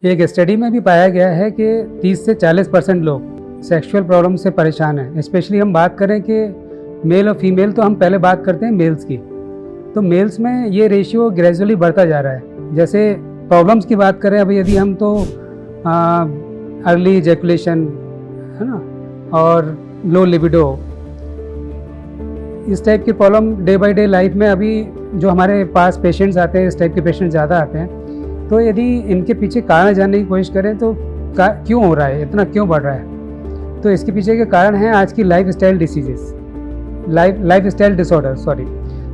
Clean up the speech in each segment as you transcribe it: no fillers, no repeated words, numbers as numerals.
एक स्टडी में भी पाया गया है कि 30 से 40% लोग सेक्सुअल प्रॉब्लम से परेशान हैं। स्पेशली हम बात करें कि मेल और फीमेल, तो हम पहले बात करते हैं मेल्स की। तो मेल्स में ये रेशियो ग्रेजुअली बढ़ता जा रहा है। जैसे प्रॉब्लम्स की बात करें, अभी यदि हम तो अर्ली इजैकुलेशन है ना, और लो लिबिडो, इस टाइप की problem day by day life में अभी जो हमारे पास पेशेंट्स आते हैं, इस टाइप के पेशेंट ज़्यादा आते हैं। तो यदि इनके पीछे कारण जानने की कोशिश करें तो क्यों हो रहा है, इतना क्यों बढ़ रहा है, तो इसके पीछे के कारण हैं आज की life style diseases, life style disorder sorry.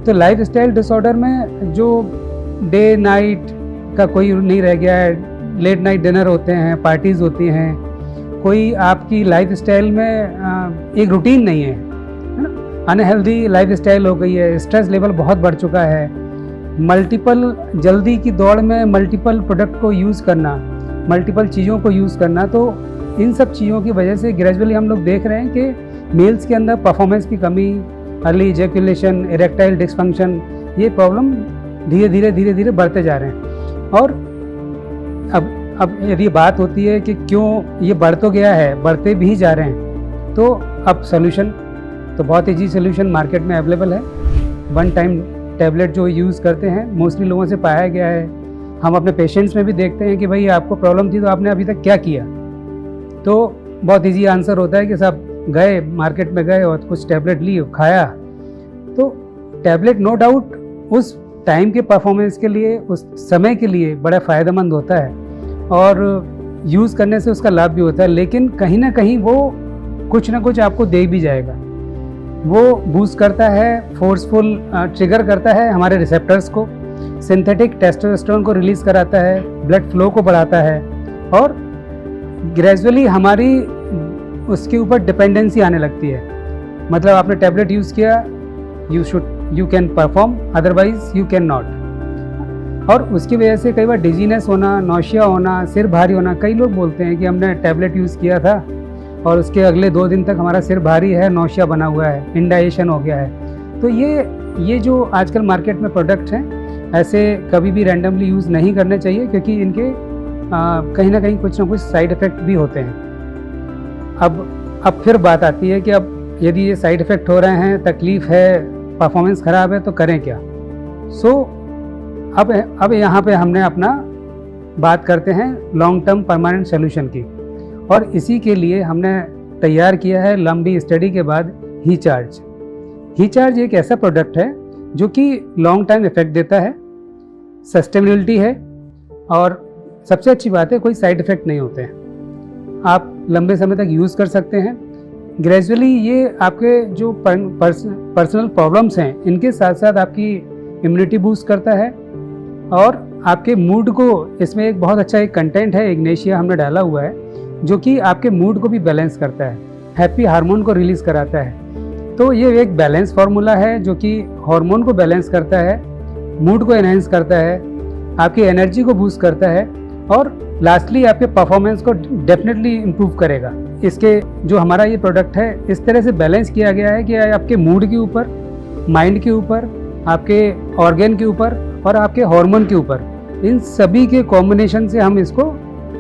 तो लाइफ स्टाइल डिसऑर्डर में जो डे नाइट का कोई नहीं रह गया है, लेट नाइट डिनर होते हैं, पार्टीज़ होती हैं, कोई आपकी लाइफ स्टाइल में एक रूटीन नहीं है ना, अनहेल्दी लाइफ स्टाइल हो गई है, स्ट्रेस लेवल बहुत बढ़ चुका है, मल्टीपल जल्दी की दौड़ में मल्टीपल प्रोडक्ट को यूज़ करना, मल्टीपल चीज़ों को यूज़ करना, तो इन सब चीज़ों की वजह से ग्रेजुअली हम लोग देख रहे हैं कि मेल्स के अंदर परफॉर्मेंस की कमी, अर्ली इजैकुलेशन, इरेक्टाइल डिस्फंक्शन, ये प्रॉब्लम धीरे धीरे बढ़ते जा रहे हैं। और अब यदि बात होती है कि क्यों ये बढ़ तो गया है, बढ़ते भी जा रहे हैं, तो अब सोल्यूशन तो बहुत ईजी सोल्यूशन मार्केट में अवेलेबल है। वन टाइम टैबलेट जो यूज़ करते हैं, मोस्टली लोगों से पाया गया है, हम अपने पेशेंट्स में भी देखते हैं कि भाई आपको प्रॉब्लम थी तो आपने अभी तक क्या किया। तो बहुत इजी आंसर होता है कि साहब गए मार्केट में गए और कुछ टैबलेट ली, खाया। तो टैबलेट नो डाउट उस टाइम के परफॉर्मेंस के लिए, उस समय के लिए बड़ा फ़ायदेमंद होता है और यूज़ करने से उसका लाभ भी होता है, लेकिन कहीं ना कहीं वो कुछ ना कुछ आपको दे भी जाएगा। वो बूस्ट करता है, फोर्सफुल ट्रिगर करता है हमारे रिसेप्टर्स को, सिंथेटिक टेस्टोस्टेरोन को रिलीज़ कराता है, ब्लड फ्लो को बढ़ाता है, और ग्रेजुअली हमारी उसके ऊपर डिपेंडेंसी आने लगती है। मतलब आपने टैबलेट यूज़ किया, you can perform, otherwise you can not. और उसकी वजह से कई बार डिजीनेस होना, नौशिया होना, सिर भारी होना, कई लोग बोलते हैं कि हमने टैबलेट यूज़ किया था और उसके अगले 2 दिन तक हमारा सिर भारी है, नौशिया बना हुआ है, इंडाइजेशन हो गया है। तो ये जो आजकल मार्केट में प्रोडक्ट हैं, ऐसे कभी भी रैंडमली यूज़ नहीं करने चाहिए, क्योंकि इनके कहीं ना कहीं कुछ ना कुछ साइड इफ़ेक्ट भी होते हैं। अब फिर बात आती है कि अब यदि ये साइड इफ़ेक्ट हो रहे हैं, तकलीफ़ है, परफॉर्मेंस ख़राब है, तो करें क्या। अब यहाँ पे हमने अपना बात करते हैं लॉन्ग टर्म परमानेंट सोल्यूशन की, और इसी के लिए हमने तैयार किया है लंबी स्टडी के बाद हीचार्ज। हीचार्ज एक ऐसा प्रोडक्ट है जो कि लॉन्ग टाइम इफेक्ट देता है, सस्टेनेबिलिटी है, और सबसे अच्छी बात है कोई साइड इफ़ेक्ट नहीं होते हैं, आप लंबे समय तक यूज़ कर सकते हैं। ग्रेजुअली ये आपके जो पर्सनल प्रॉब्लम्स हैं, इनके साथ साथ आपकी इम्यूनिटी बूस्ट करता है, और आपके मूड को, इसमें एक बहुत अच्छा एक कंटेंट है, इग्नेशिया हमने डाला हुआ है, जो कि आपके मूड को भी बैलेंस करता है, हैप्पी हार्मोन को रिलीज़ कराता है। तो ये एक बैलेंस फार्मूला है जो कि हार्मोन को बैलेंस करता है, मूड को एनहेंस करता है, आपकी एनर्जी को बूस्ट करता है, और लास्टली आपके परफॉर्मेंस को डेफिनेटली इम्प्रूव करेगा। इसके जो हमारा ये प्रोडक्ट है, इस तरह से बैलेंस किया गया है कि आपके मूड के ऊपर, माइंड के ऊपर, आपके ऑर्गन के ऊपर और आपके हार्मोन के ऊपर, इन सभी के कॉम्बिनेशन से हम इसको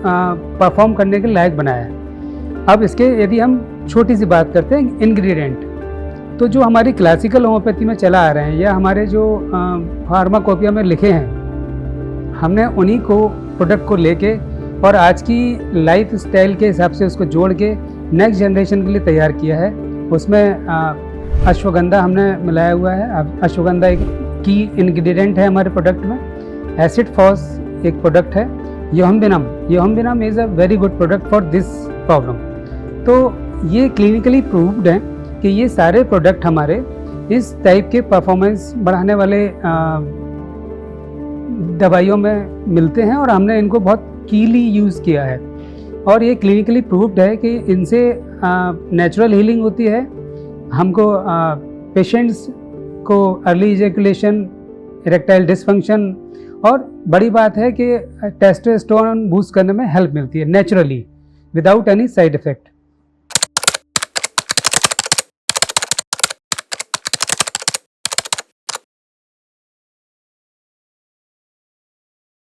परफॉर्म करने के लायक बनाया है। अब इसके यदि हम छोटी सी बात करते हैं इंग्रेडिएंट, तो जो हमारी क्लासिकल होम्योपैथी में चला आ रहे हैं या हमारे जो फार्माकोपिया में लिखे हैं, हमने उन्हीं को प्रोडक्ट को लेके और आज की लाइफ स्टाइल के हिसाब से उसको जोड़ के नेक्स्ट जनरेशन के लिए तैयार किया है। उसमें अश्वगंधा हमने मिलाया हुआ है। अश्वगंधा एक की इंग्रेडिएंट है हमारे प्रोडक्ट में। एसिड फॉस एक प्रोडक्ट है। Yohimbinum is a very good product for this problem. तो ये क्लिनिकली प्रूव्ड है कि ये सारे प्रोडक्ट हमारे इस टाइप के परफॉर्मेंस बढ़ाने वाले दवाइयों में मिलते हैं, और हमने इनको बहुत कीली यूज़ किया है, और ये क्लिनिकली प्रूव्ड है कि इनसे नेचुरल हीलिंग होती है। हमको पेशेंट्स को अर्ली इजैकुलेशन, इरेक्टाइल डिस्फंक्शन, और बड़ी बात है कि टेस्टोस्टेरोन बूस्ट करने में हेल्प मिलती है naturally, without any side effect.